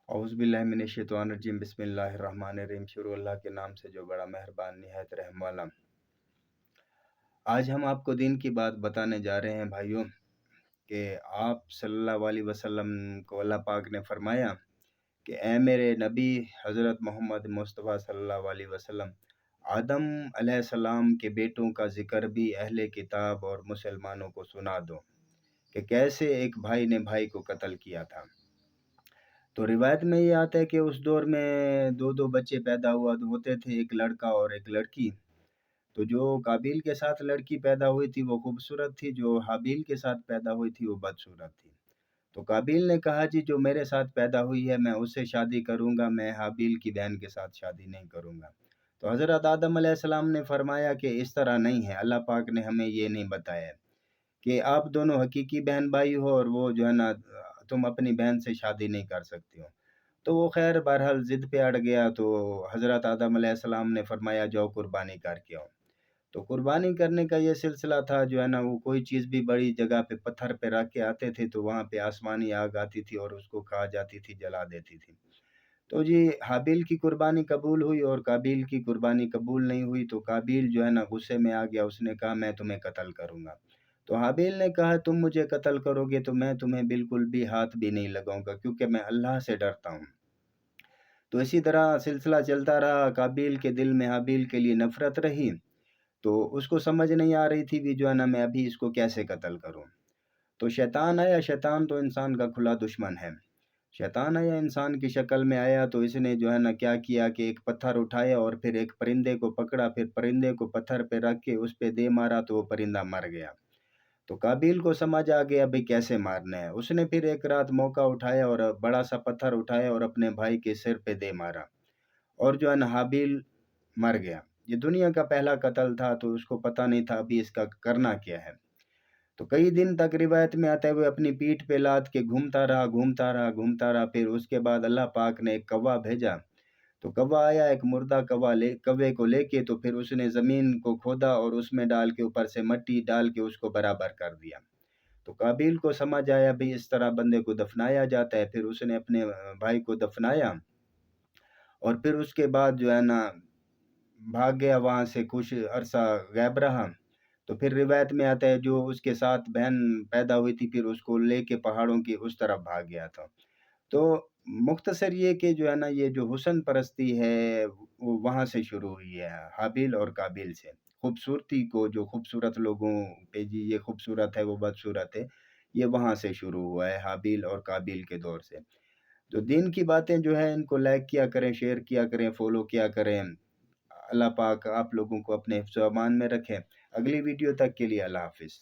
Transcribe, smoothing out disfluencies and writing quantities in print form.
औज़ुबिल्लाहिमिनश्शैतानिर्रजीम बिस्मिल्लाहिर्रहमानिर्रहीम। शुरू अल्लाह के नाम से जो बड़ा मेहरबान निहायत रहम वाला। आज हम आपको दीन की बात बताने जा रहे हैं भाइयों कि आप सल्लल्लाहु अलैहि वसल्लम को अल्लाह पाक ने फरमाया कि ए मेरे नबी हज़रत मोहम्मद मुस्तफ़ा सल्लल्लाहु अलैहि वसल्लम, आदम अलैहिस्सलाम के बेटों का ज़िक्र भी अहले किताब और मुसलमानों को सुना दो कि कैसे एक भाई ने भाई को कत्ल किया था। तो रिवायत में ये आता है कि उस दौर में दो दो बच्चे पैदा होते थे, एक लड़का और एक लड़की। तो जो काबिल के साथ लड़की पैदा हुई थी वो खूबसूरत थी, जो हाबिल के साथ पैदा हुई थी वो बदसूरत थी। तो काबिल ने कहा जी जो मेरे साथ पैदा हुई है मैं उससे शादी करूँगा, मैं हाबिल की बहन के साथ शादी नहीं करूँगा। तो हज़रत आदम अलैहिस्सलाम ने फरमाया कि इस तरह नहीं है, अल्लाह पाक ने हमें ये नहीं बताया है कि आप दोनों हकीकी बहन भाई हो और वो जो है ना तुम अपनी बहन से शादी नहीं कर सकते हो। तो वो खैर बहरहाल ज़िद पे अड़ गया। तो हज़रत आदम अलैहिस्सलाम ने फरमाया जाओ कुर्बानी करके आओ। तो कुर्बानी करने का ये सिलसिला था जो है ना, वो कोई चीज़ भी बड़ी जगह पे पत्थर पे रख के आते थे तो वहाँ पे आसमानी आग आती थी और उसको खा जाती थी, जला देती थी। तो जी हाबिल की कुर्बानी कबूल हुई और काबिल की कुर्बानी कबूल नहीं हुई। तो काबिल जो है ना गुस्से में आ गया, उसने कहा मैं तुम्हें कत्ल करूँगा। तो हाबिल ने कहा तुम मुझे कत्ल करोगे तो मैं तुम्हें बिल्कुल भी हाथ भी नहीं लगाऊंगा, क्योंकि मैं अल्लाह से डरता हूँ। तो इसी तरह सिलसिला चलता रहा। काबिल के दिल में हाबिल के लिए नफ़रत रही, तो उसको समझ नहीं आ रही थी भी जो है ना मैं अभी इसको कैसे कत्ल करूँ। तो शैतान आया। शैतान तो इंसान का खुला दुश्मन है। शैतान आया इंसान की शक्ल में आया, तो इसने जो है ना क्या किया कि एक पत्थर उठाया और फिर एक परिंदे को पकड़ा, फिर परिंदे को पत्थर पे रख के उस पे दे मारा तो वो परिंदा मर गया। तो काबिल को समझ आ गया भाई कैसे मारना है। उसने फिर एक रात मौका उठाया और बड़ा सा पत्थर उठाया और अपने भाई के सिर पे दे मारा और जो है ना हाबिल मर गया। ये दुनिया का पहला कत्ल था, तो उसको पता नहीं था अभी इसका करना क्या है। तो कई दिन तक रिवायत में आता है वो अपनी पीठ पे लाद के घूमता रहा, घूमता रहा, घूमता रहा। फिर उसके बाद अल्लाह पाक ने एक कौवा भेजा। तो कौवा आया, एक मुर्दा कौवे को लेके। तो फिर उसने ज़मीन को खोदा और उसमें डाल के ऊपर से मिट्टी डाल के उसको बराबर कर दिया। तो काबिल को समझ आया भाई इस तरह बंदे को दफनाया जाता है। फिर उसने अपने भाई को दफनाया और फिर उसके बाद जो है ना भाग गया वहाँ से, कुछ अरसा गायब रहा। तो फिर रिवायत में आता है जो उसके साथ बहन पैदा हुई थी फिर उसको लेके पहाड़ों की उस तरफ भाग गया था। तो मुख्तसर ये कि जो है ना ये जो हुस्न परस्ती है वो वहाँ से शुरू हुई है, हाबिल और काबिल से। खूबसूरती को जो खूबसूरत लोगों पे जी ये खूबसूरत है वो बदसूरत है, ये वहाँ से शुरू हुआ है हाबिल और काबिल के दौर से। तो दीन की बातें जो है इनको लाइक किया करें, शेयर किया करें, फॉलो किया करें। अल्लाह पाक आप लोगों को अपने हिफ्ज़-ओ-अमान में रखें। अगली वीडियो तक के लिए अल्लाह हाफ़िज़।